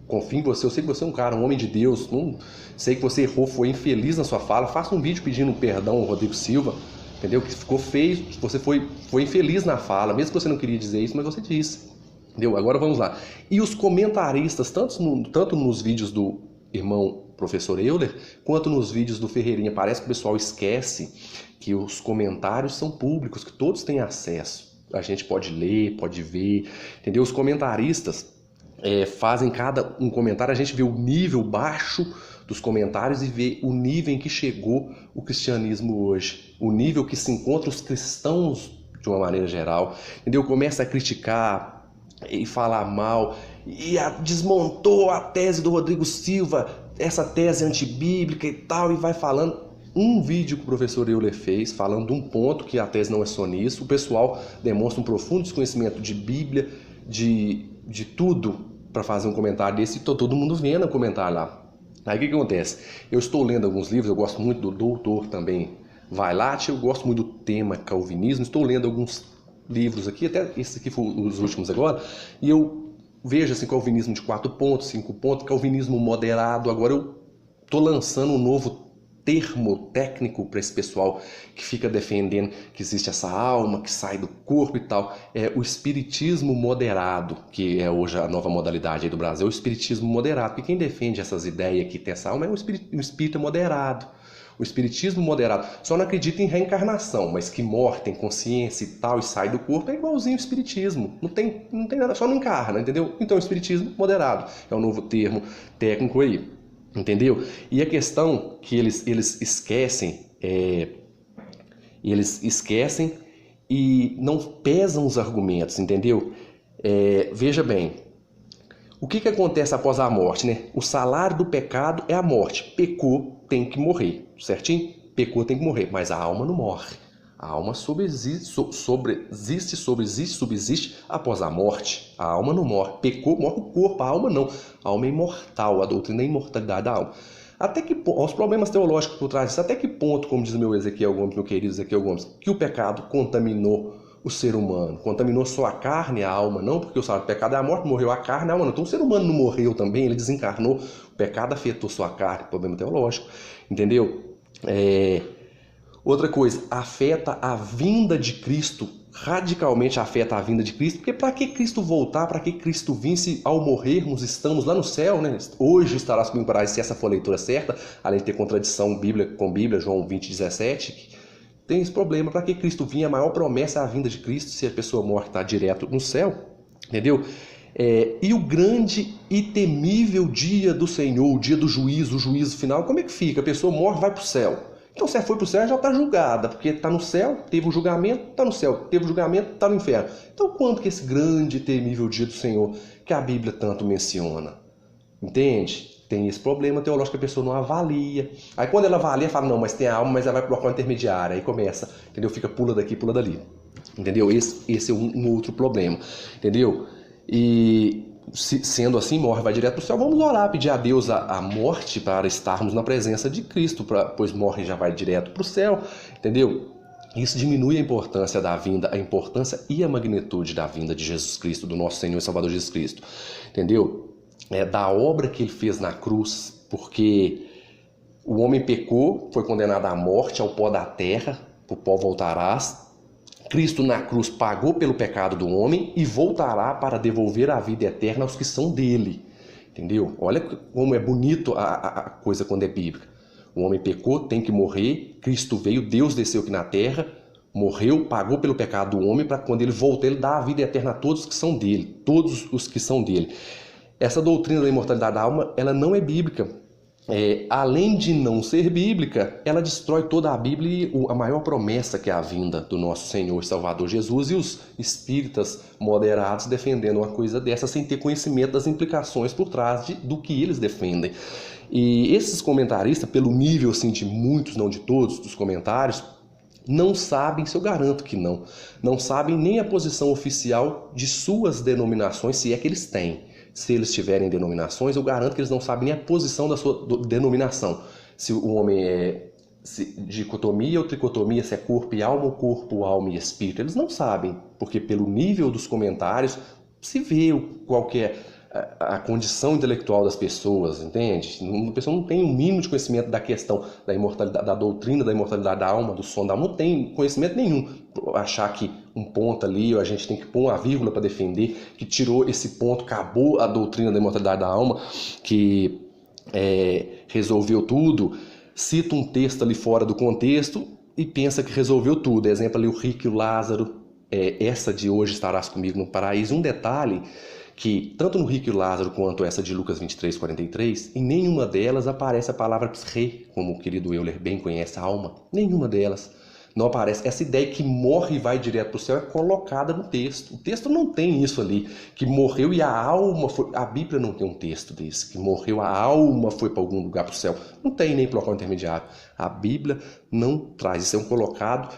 confio em você, eu sei que você é um cara, um homem de Deus, não sei que você errou, foi infeliz na sua fala, faça um vídeo pedindo perdão ao Rodrigo Silva, entendeu? Que ficou feio, você foi infeliz na fala, mesmo que você não queria dizer isso, mas você disse. Entendeu? Agora vamos lá. E os comentaristas, tanto nos vídeos do irmão professor Euler, quanto nos vídeos do Ferreirinha, parece que o pessoal esquece que os comentários são públicos, que todos têm acesso. A gente pode ler, pode ver, entendeu? Os comentaristas fazem cada um comentário, a gente vê o nível baixo dos comentários e vê o nível em que chegou o cristianismo hoje, o nível que se encontra os cristãos de uma maneira geral, entendeu? Começa a criticar e falar mal e desmontou a tese do Rodrigo Silva, essa tese antibíblica e tal, e vai falando. Um vídeo que o professor Euler fez falando de um ponto que a tese não é só nisso, o pessoal demonstra um profundo desconhecimento de Bíblia, de tudo, para fazer um comentário desse, e todo mundo vendo o comentário lá. Aí o que acontece? Eu estou lendo alguns livros, eu gosto muito do doutor também Vailate, eu gosto muito do tema calvinismo, estou lendo alguns livros aqui, até esse aqui foi os últimos agora, e eu vejo assim, calvinismo de 4 pontos, 5 pontos, calvinismo moderado. Agora eu estou lançando um novo termo técnico para esse pessoal que fica defendendo que existe essa alma que sai do corpo e tal, é o espiritismo moderado, que é hoje a nova modalidade aí do Brasil, é o espiritismo moderado, porque quem defende essas ideias que tem essa alma é o espírita moderado. O espiritismo moderado só não acredita em reencarnação, mas que morre, tem consciência e tal, e sai do corpo, é igualzinho o espiritismo. Não tem nada, só não encarna, entendeu? Então o espiritismo moderado é um novo termo técnico aí. Entendeu? E a questão que eles esquecem, eles esquecem e não pesam os argumentos, entendeu? Veja bem, o que acontece após a morte, né? O salário do pecado é a morte. Pecou, tem que morrer, certinho? Pecou, tem que morrer, mas a alma não morre. A alma subsiste após a morte. A alma não morre. Pecou, morre o corpo, a alma não. A alma é imortal, a doutrina é a imortalidade da alma. Até que os problemas teológicos por trás disso, até que ponto, como diz meu Ezequiel Gomes, meu querido Ezequiel Gomes, que o pecado contaminou o ser humano, contaminou só a carne, a alma não, porque o salário do pecado é a morte, morreu a carne, a alma não. Então o ser humano não morreu também, ele desencarnou, o pecado afetou só a carne, problema teológico, entendeu? Outra coisa, afeta a vinda de Cristo, radicalmente afeta a vinda de Cristo, porque para que Cristo voltar, para que Cristo vir, se ao morrermos estamos lá no céu, né? Hoje estarás comigo para se essa for a leitura certa, além de ter contradição Bíblia com Bíblia, João 20:17, tem esse problema, para que Cristo vir, a maior promessa é a vinda de Cristo, se a pessoa morre está direto no céu, entendeu? E o grande e temível dia do Senhor, o dia do juízo, o juízo final, como é que fica? A pessoa morre, vai para o céu. Então, se ela foi para o céu, já está julgada, porque está no céu, teve o julgamento, está no céu, teve o julgamento, está no inferno. Então, quanto que esse grande e temível dia do Senhor, que a Bíblia tanto menciona? Entende? Tem esse problema teológico que a pessoa não avalia. Aí, quando ela avalia, fala, não, mas tem a alma, mas ela vai para o local intermediário. Aí começa, entendeu? Fica pula daqui, pula dali. Entendeu? Esse é um outro problema, entendeu? E sendo assim, morre, vai direto para o céu. Vamos orar, pedir a Deus a morte para estarmos na presença de Cristo, pois morre e já vai direto para o céu, entendeu? Isso diminui a importância da vinda, a importância e a magnitude da vinda de Jesus Cristo, do nosso Senhor e Salvador Jesus Cristo, entendeu? Da obra que ele fez na cruz, porque o homem pecou, foi condenado à morte, ao pó da terra, para o pó voltarás, Cristo na cruz pagou pelo pecado do homem e voltará para devolver a vida eterna aos que são dele. Entendeu? Olha como é bonito a coisa quando é bíblica. O homem pecou, tem que morrer, Cristo veio, Deus desceu aqui na terra, morreu, pagou pelo pecado do homem, para quando ele voltar, ele dá a vida eterna a todos que são dele, todos os que são dele. Essa doutrina da imortalidade da alma, ela não é bíblica. Além de não ser bíblica, ela destrói toda a Bíblia e a maior promessa, que é a vinda do nosso Senhor e Salvador Jesus, e os espíritas moderados defendendo uma coisa dessa sem ter conhecimento das implicações por trás do que eles defendem. E esses comentaristas, pelo nível assim, de muitos, não de todos, dos comentários, não sabem, se eu garanto que não sabem nem a posição oficial de suas denominações, se é que eles têm. Se eles tiverem denominações, eu garanto que eles não sabem nem a posição da sua denominação. Se o homem é dicotomia ou tricotomia, se é corpo e alma ou corpo, alma e espírito. Eles não sabem, porque pelo nível dos comentários se vê qual que é a condição intelectual das pessoas, entende? A pessoa não tem um mínimo de conhecimento da questão da imortalidade, da doutrina da imortalidade da alma, do som da alma, não tem conhecimento nenhum. Achar que um ponto ali, a gente tem que pôr uma vírgula para defender, que tirou esse ponto, acabou a doutrina da imortalidade da alma, que resolveu tudo, cita um texto ali fora do contexto e pensa que resolveu tudo. Exemplo ali, o rico e o Lázaro, essa de hoje estarás comigo no paraíso. Um detalhe, que tanto no rico e Lázaro quanto essa de Lucas 23, 43, em nenhuma delas aparece a palavra psre, como o querido Euler bem conhece, a alma. Nenhuma delas não aparece. Essa ideia que morre e vai direto para o céu é colocada no texto. O texto não tem isso ali, que morreu e a alma foi... A Bíblia não tem um texto desse, que morreu, a alma foi para algum lugar para o céu. Não tem nem para o local intermediário. A Bíblia não traz. Isso é um colocado,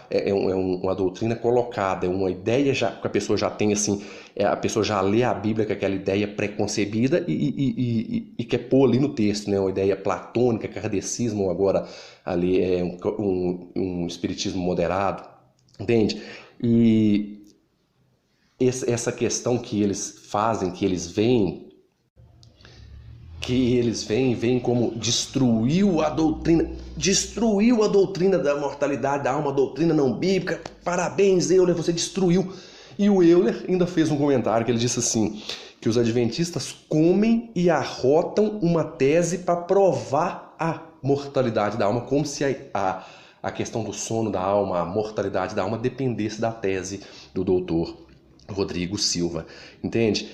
uma doutrina colocada, é uma ideia já, que a pessoa já tem assim, a pessoa já lê a Bíblia com aquela ideia pré-concebida e quer pôr ali no texto, né? Uma ideia platônica, kardecismo, ou agora ali é um espiritismo moderado, entende? E essa questão que eles fazem, que eles veem como destruiu a doutrina da mortalidade da alma, a doutrina não bíblica. Parabéns, Euler, você destruiu. E o Euler ainda fez um comentário que ele disse assim, que os adventistas comem e arrotam uma tese para provar a mortalidade da alma, como se a questão do sono da alma, a mortalidade da alma dependesse da tese do doutor Rodrigo Silva, entende?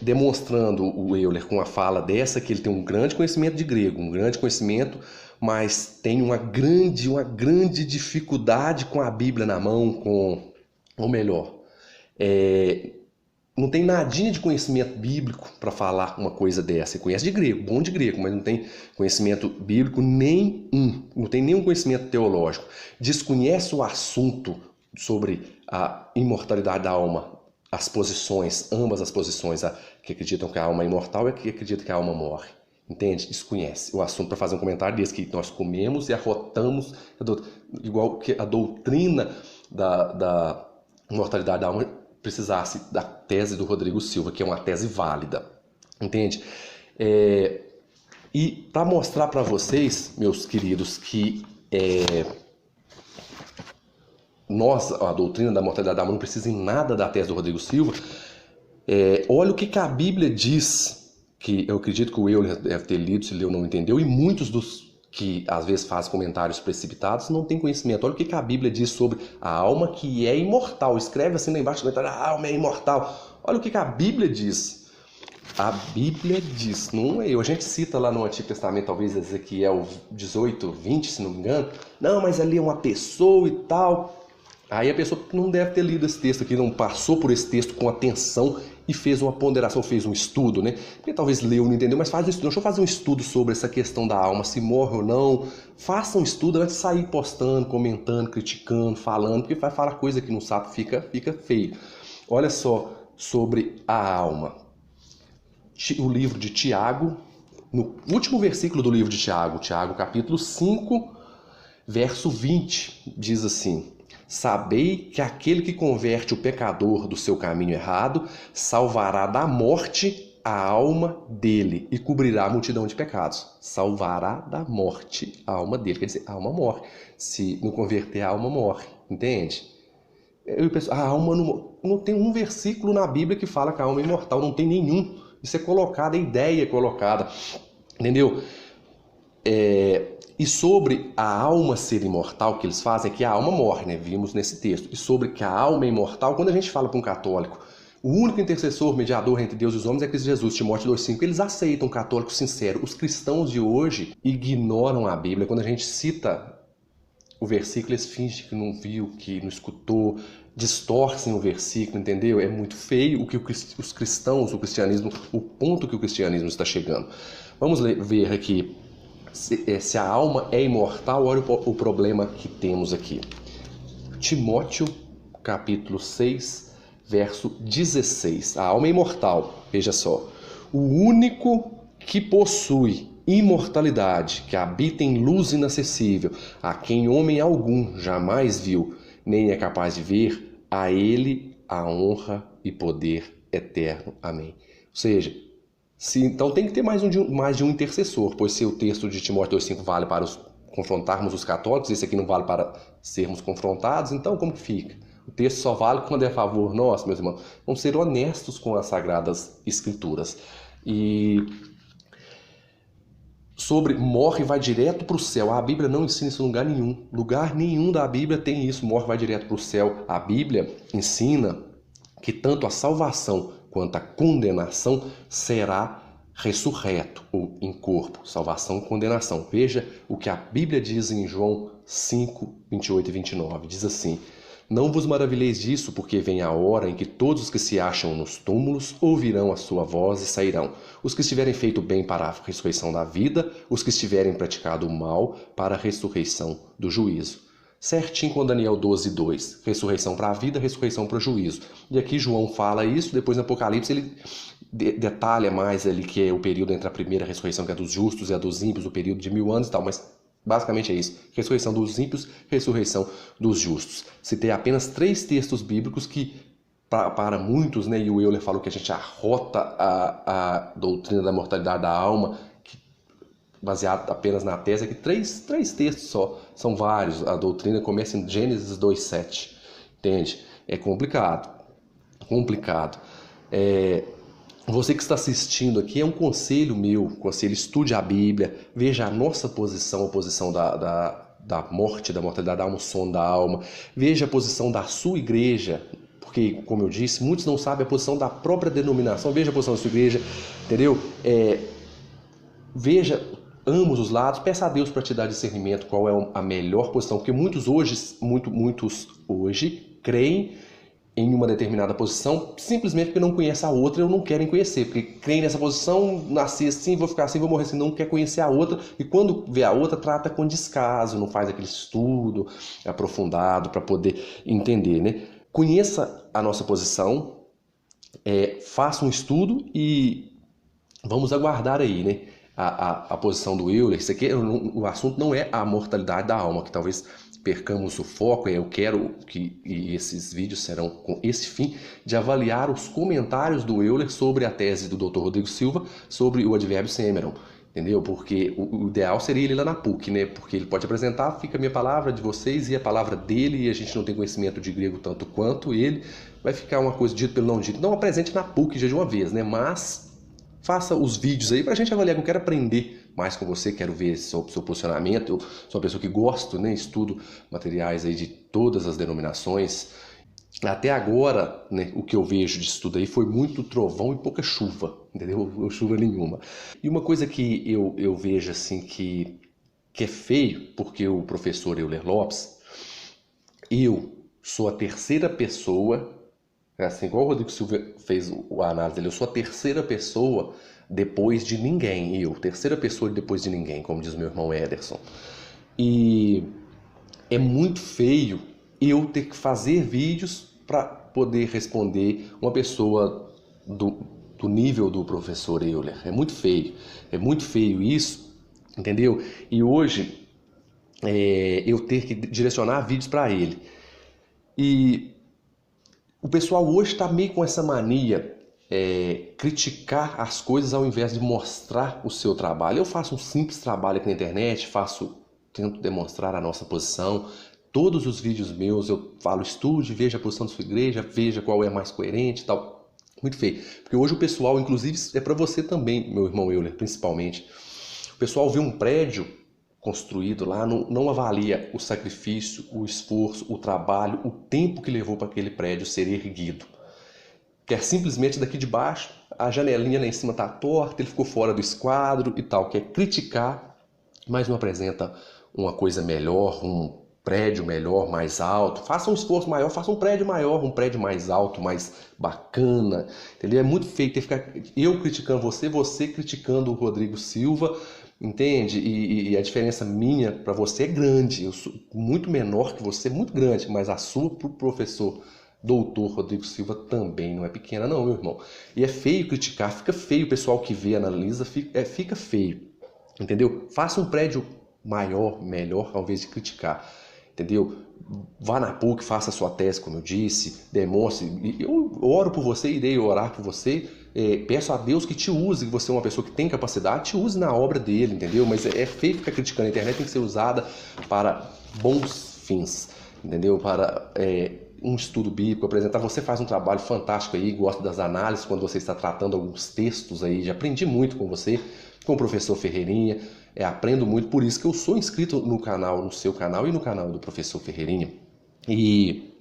Demonstrando o Euler com a fala dessa que ele tem um grande conhecimento de grego, um grande conhecimento, mas tem uma grande dificuldade com a Bíblia na mão, ou melhor, não tem nadinha de conhecimento bíblico para falar uma coisa dessa. Ele conhece de grego, bom de grego, mas não tem conhecimento bíblico nenhum, não tem nenhum conhecimento teológico. Desconhece o assunto sobre a imortalidade da alma, as posições, ambas as posições, que acreditam que a alma é imortal e que acreditam que a alma morre. Entende? Desconhece o assunto para fazer um comentário desse, que nós comemos e arrotamos, igual que a doutrina da imortalidade da alma precisasse da tese do Rodrigo Silva, que é uma tese válida. Entende? E para mostrar para vocês, meus queridos, que a doutrina da mortalidade da alma não precisa em nada da tese do Rodrigo Silva, olha o que a Bíblia diz, que eu acredito que o Euler deve ter lido, se leu não entendeu, e muitos dos que às vezes fazem comentários precipitados não têm conhecimento. Olha o que a Bíblia diz sobre a alma que é imortal. Escreve assim lá embaixo, a alma é imortal. Olha o que a Bíblia diz. A Bíblia diz, não é eu. A gente cita lá no Antigo Testamento, talvez Ezequiel 18, 20, se não me engano. Não, mas ali é uma pessoa e tal. Aí a pessoa não deve ter lido esse texto aqui, não passou por esse texto com atenção e fez uma ponderação, fez um estudo, né? Porque talvez leu, não entendeu, mas faz um estudo. Deixa eu fazer um estudo sobre essa questão da alma, se morre ou não. Faça um estudo antes de sair postando, comentando, criticando, falando, porque vai falar coisa que não sabe, fica feio. Olha só sobre a alma. O livro de Tiago, no último versículo do livro de Tiago, capítulo 5, verso 20, diz assim: sabei que aquele que converte o pecador do seu caminho errado salvará da morte a alma dele e cobrirá a multidão de pecados. Salvará da morte a alma dele. Quer dizer, a alma morre. Se não converter, a alma morre. Entende? Eu penso, a alma não tem um versículo na Bíblia que fala que a alma é imortal, não tem nenhum. Isso é colocado, é ideia colocada, entendeu? E sobre a alma ser imortal, que eles fazem é que a alma morre, né? Vimos nesse texto. E sobre que a alma é imortal, quando a gente fala para um católico, o único intercessor, mediador entre Deus e os homens é Cristo Jesus, Timóteo 2,5. Eles aceitam um católico sincero. Os cristãos de hoje ignoram a Bíblia. Quando a gente cita o versículo, eles fingem que não viu, que não escutou, distorcem o versículo, entendeu? É muito feio o que os cristãos, o cristianismo, o ponto que o cristianismo está chegando. Vamos ver aqui se a alma é imortal. Olha o problema que temos aqui. Timóteo, capítulo 6, verso 16. A alma é imortal, veja só. O único que possui imortalidade, que habita em luz inacessível, a quem homem algum jamais viu, nem é capaz de ver, a ele a honra e poder eterno. Amém. Ou seja, então tem que ter mais de um intercessor, pois se o texto de Timóteo 2,5 vale para confrontarmos os católicos, esse aqui não vale para sermos confrontados, então como que fica? O texto só vale quando é a favor nosso, meus irmãos. Vamos ser honestos com as Sagradas Escrituras. E sobre morre e vai direto para o céu. A Bíblia não ensina isso em lugar nenhum. Lugar nenhum da Bíblia tem isso. Morre e vai direto para o céu. A Bíblia ensina que tanto a salvação quanto a condenação será ressurreto ou em corpo. Salvação e condenação. Veja o que a Bíblia diz em João 5, 28 e 29. Diz assim: não vos maravilheis disso, porque vem a hora em que todos os que se acham nos túmulos ouvirão a sua voz e sairão. Os que estiverem feito bem para a ressurreição da vida, os que estiverem praticado o mal para a ressurreição do juízo. Certinho com Daniel 12, 2. Ressurreição para a vida, ressurreição para o juízo. E aqui João fala isso, depois no Apocalipse ele detalha mais ali que é o período entre a primeira ressurreição, que é dos justos, e a dos ímpios, o período de 1000 anos e tal, mas basicamente é isso. Ressurreição dos ímpios, ressurreição dos justos. Citei apenas 3 textos bíblicos que, para muitos, né, e o Euler falou que a gente arrota a doutrina da mortalidade da alma, baseado apenas na tese, que 3 textos só, são vários. A doutrina começa em Gênesis 2,7. Entende? É complicado. Você que está assistindo aqui, é um conselho meu, estude a Bíblia, veja a nossa posição, a posição da morte, da mortalidade da alma, o sono da alma, veja a posição da sua igreja, porque, como eu disse, muitos não sabem a posição da própria denominação, veja a posição da sua igreja, entendeu? Veja ambos os lados, peça a Deus para te dar discernimento qual é a melhor posição, porque muitos hoje creem em uma determinada posição, simplesmente porque não conhece a outra ou não querem conhecer, porque creem nessa posição, nasci assim, vou ficar assim, vou morrer assim, não quer conhecer a outra, e quando vê a outra, trata com descaso, não faz aquele estudo aprofundado para poder entender, né? Conheça a nossa posição, faça um estudo e vamos aguardar aí, né? A posição do Euler. Isso aqui, o assunto não é a mortalidade da alma, que talvez percamos o foco. Eu quero que esses vídeos serão com esse fim de avaliar os comentários do Euler sobre a tese do Dr. Rodrigo Silva sobre o advérbio semeron, entendeu? Porque o ideal seria ele lá na PUC, né? Porque ele pode apresentar, fica a minha palavra de vocês e a palavra dele, e a gente não tem conhecimento de grego tanto quanto ele, vai ficar uma coisa dito pelo não dito. Não apresente na PUC já de uma vez, né? Mas faça os vídeos aí pra gente avaliar, que eu quero aprender mais com você, quero ver seu posicionamento. Eu sou uma pessoa que gosto, né? Estudo materiais aí de todas as denominações. Até agora, né, o que eu vejo de estudo aí foi muito trovão e pouca chuva, entendeu? Ou chuva nenhuma. E uma coisa que eu vejo assim que é feio, porque o professor Euler Lopes, eu sou a terceira pessoa, assim, igual o Rodrigo Silva fez a análise dele, eu sou a terceira pessoa depois de ninguém, terceira pessoa depois de ninguém, como diz meu irmão Ederson. E é muito feio eu ter que fazer vídeos para poder responder uma pessoa do nível do professor Euler. É muito feio isso, entendeu? E hoje eu ter que direcionar vídeos para ele. E o pessoal hoje está meio com essa mania, criticar as coisas ao invés de mostrar o seu trabalho. Eu faço um simples trabalho aqui na internet, tento demonstrar a nossa posição, Todos os vídeos meus eu falo, estude, veja a posição da sua igreja, veja qual é mais coerente e tal. Muito feio. Porque hoje o pessoal, inclusive, é para você também, meu irmão Euler, principalmente. O pessoal vê um prédio construído lá, não avalia o sacrifício, o esforço, o trabalho, o tempo que levou para aquele prédio ser erguido. Quer simplesmente daqui de baixo, a janelinha lá em cima está torta, ele ficou fora do esquadro e tal. Quer criticar, mas não apresenta uma coisa melhor, um prédio melhor, mais alto. Faça um esforço maior, faça um prédio maior, um prédio mais alto, mais bacana. Entendeu? É muito feio ter que ficar eu criticando você, você criticando o Rodrigo Silva, entende? E a diferença minha para você é grande. Eu sou muito menor que você, muito grande, mas a sua para o professor doutor Rodrigo Silva também não é pequena não, meu irmão. E é feio criticar, fica feio o pessoal que vê, analisa, fica feio, entendeu? Faça um prédio maior, melhor, ao invés de criticar, entendeu? Vá na PUC, faça a sua tese, como eu disse, demonstre. Eu oro por você, irei orar por você, peço a Deus que te use, que você é uma pessoa que tem capacidade, te use na obra dele, entendeu? Mas é feio ficar criticando, a internet tem que ser usada para bons fins, entendeu? Para um estudo bíblico, apresentar. Você faz um trabalho fantástico aí, gosto das análises quando você está tratando alguns textos aí, já aprendi muito com você, com o professor Ferreirinha, aprendo muito, por isso que eu sou inscrito no canal, no seu canal e no canal do professor Ferreirinha. E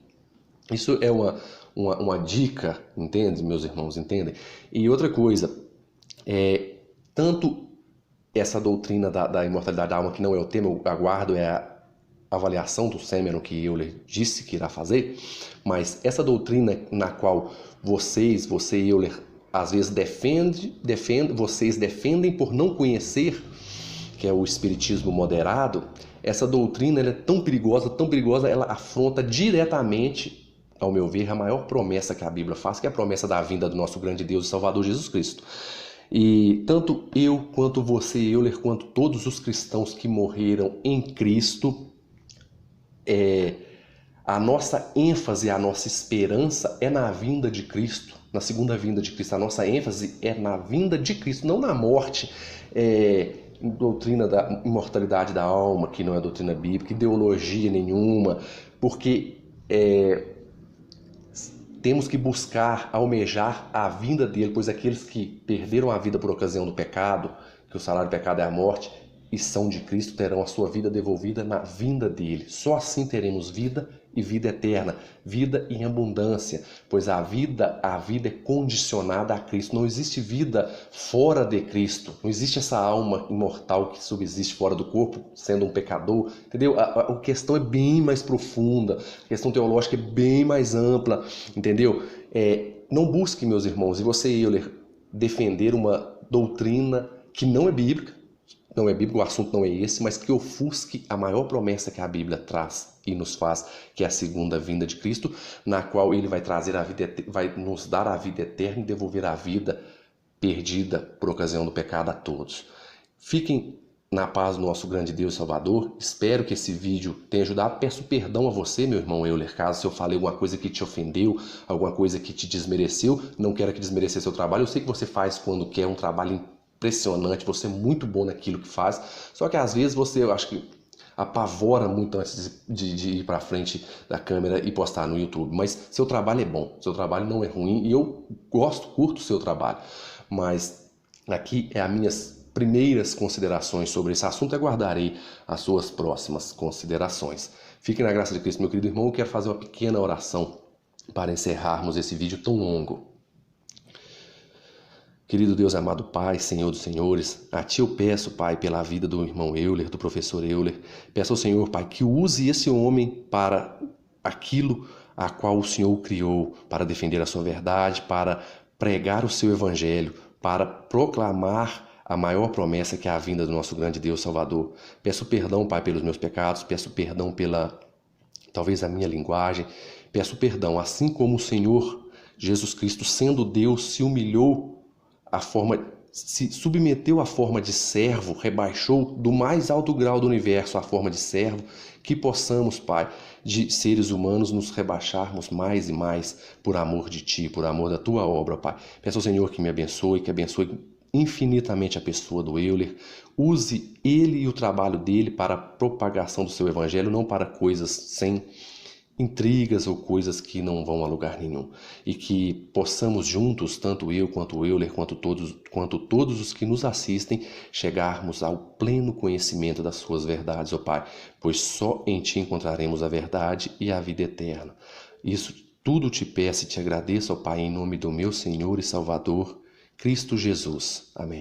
isso é uma dica, entende, meus irmãos, entendem? E outra coisa, tanto essa doutrina da imortalidade da alma, que não é o tema, eu aguardo a avaliação do Semion que Euler disse que irá fazer, mas essa doutrina na qual você e Euler, às vezes vocês defendem por não conhecer, que é o espiritismo moderado, essa doutrina ela é tão perigosa, ela afronta diretamente, ao meu ver, a maior promessa que a Bíblia faz, que é a promessa da vinda do nosso grande Deus e Salvador Jesus Cristo. E tanto eu, quanto você, Euler, quanto todos os cristãos que morreram em Cristo, a nossa ênfase, a nossa esperança é na vinda de Cristo, na segunda vinda de Cristo. A nossa ênfase é na vinda de Cristo, não na morte. Doutrina da imortalidade da alma, que não é doutrina bíblica, ideologia nenhuma, porque temos que buscar, almejar a vinda dele, pois aqueles que perderam a vida por ocasião do pecado, que o salário do pecado é a morte, e são de Cristo, terão a sua vida devolvida na vinda dele. Só assim teremos vida e vida eterna, vida em abundância, pois a vida é condicionada a Cristo. Não existe vida fora de Cristo, não existe essa alma imortal que subsiste fora do corpo, sendo um pecador, entendeu? A questão é bem mais profunda, a questão teológica é bem mais ampla, entendeu? Não busque, meus irmãos, e você, Euler, defender uma doutrina que não é bíblica, o assunto não é esse, mas que ofusque a maior promessa que a Bíblia traz e nos faz, que é a segunda vinda de Cristo, na qual ele vai trazer a vida, vai nos dar a vida eterna e devolver a vida perdida por ocasião do pecado a todos. Fiquem na paz do nosso grande Deus e Salvador. Espero que esse vídeo tenha ajudado. Peço perdão a você, meu irmão Euler, caso se eu falei alguma coisa que te ofendeu, alguma coisa que te desmereceu. Não quero que desmerecer seu trabalho. Eu sei que você faz quando quer um trabalho impressionante, você é muito bom naquilo que faz, só que às vezes você, eu acho que apavora muito antes de ir para frente da câmera e postar no YouTube, mas seu trabalho é bom, seu trabalho não é ruim e eu curto o seu trabalho, mas aqui é as minhas primeiras considerações sobre esse assunto e aguardarei as suas próximas considerações. Fique na graça de Cristo, meu querido irmão. Eu quero fazer uma pequena oração para encerrarmos esse vídeo tão longo. Querido Deus, amado Pai, Senhor dos Senhores, a Ti eu peço, Pai, pela vida do irmão Euler, do professor Euler. Peço ao Senhor, Pai, que use esse homem para aquilo a qual o Senhor o criou, para defender a sua verdade, para pregar o seu evangelho, para proclamar a maior promessa que é a vinda do nosso grande Deus Salvador. Peço perdão, Pai, pelos meus pecados, peço perdão pela, talvez, a minha linguagem, peço perdão, assim como o Senhor Jesus Cristo, sendo Deus, se humilhou, se submeteu à forma de servo, rebaixou do mais alto grau do universo à forma de servo, que possamos, Pai, de seres humanos nos rebaixarmos mais e mais por amor de Ti, por amor da Tua obra, Pai. Peço ao Senhor que me abençoe, que abençoe infinitamente a pessoa do Euler. Use ele e o trabalho dele para a propagação do seu evangelho, não para coisas sem intrigas ou coisas que não vão a lugar nenhum. E que possamos juntos, tanto eu quanto o Euler, quanto todos os que nos assistem, chegarmos ao pleno conhecimento das suas verdades, ó Pai, pois só em Ti encontraremos a verdade e a vida eterna. Isso tudo te peço e te agradeço, ó Pai, em nome do meu Senhor e Salvador, Cristo Jesus. Amém.